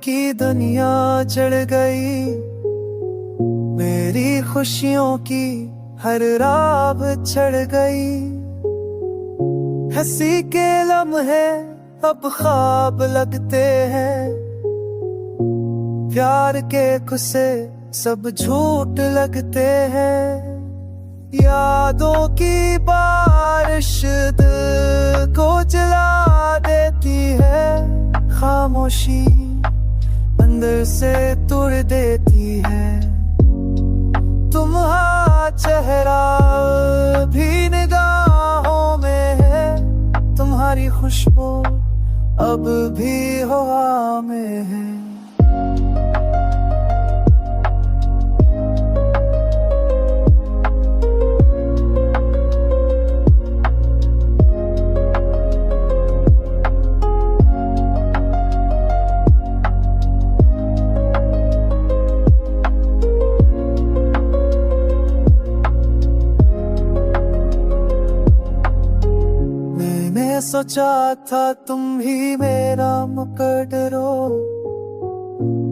की दुनिया चढ़ गई, मेरी खुशियों की हर राह चढ़ गई। हंसी के लम्हे अब ख्वाब लगते हैं, प्यार के किस्से सब झूठ लगते हैं। यादों की बारिश दिल को जला देती है, खामोशी अंदर से तोड़ देती है। तुम्हारा चेहरा भी निगाहों में है, तुम्हारी खुशबू अब भी हवा में है। सोचा था तुम ही मेरा मुकद्दर हो,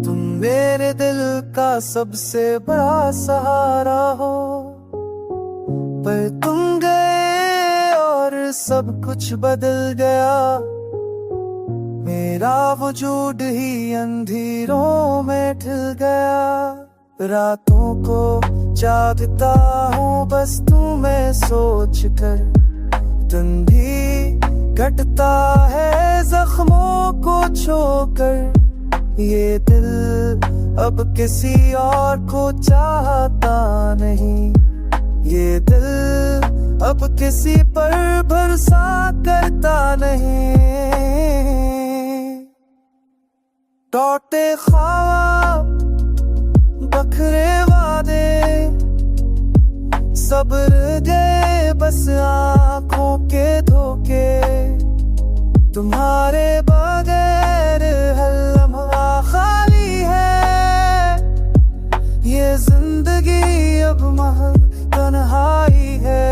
तुम मेरे दिल का सबसे बड़ा सहारा हो। पर तुम गए और सब कुछ बदल गया, मेरा वजूद ही अंधेरों में ढल गया। रातों को जागता हूँ बस तुम्हें सोच कर, दिन भी घटता है जख्मों को छोकर। ये दिल अब किसी और को चाहता नहीं, ये दिल अब किसी पर भरोसा करता नहीं। टूटे ख्वाब बखरे वादे सब्र गए बस आंखों के धोखे। तुम्हारे बगैर हर लम्हा खाली है, ये जिंदगी अब महज तन्हाई है।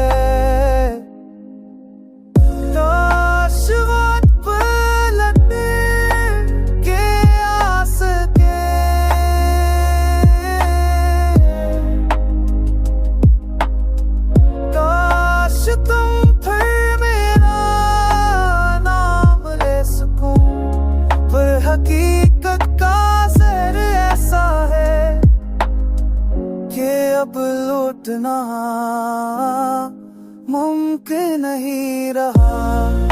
काश वक्त पलटने के आस के, काश तुम फिर मेरा नाम ले सको। पर हकीकत का असर ऐसा है कि अब लौटना मुमकिन नहीं रहा।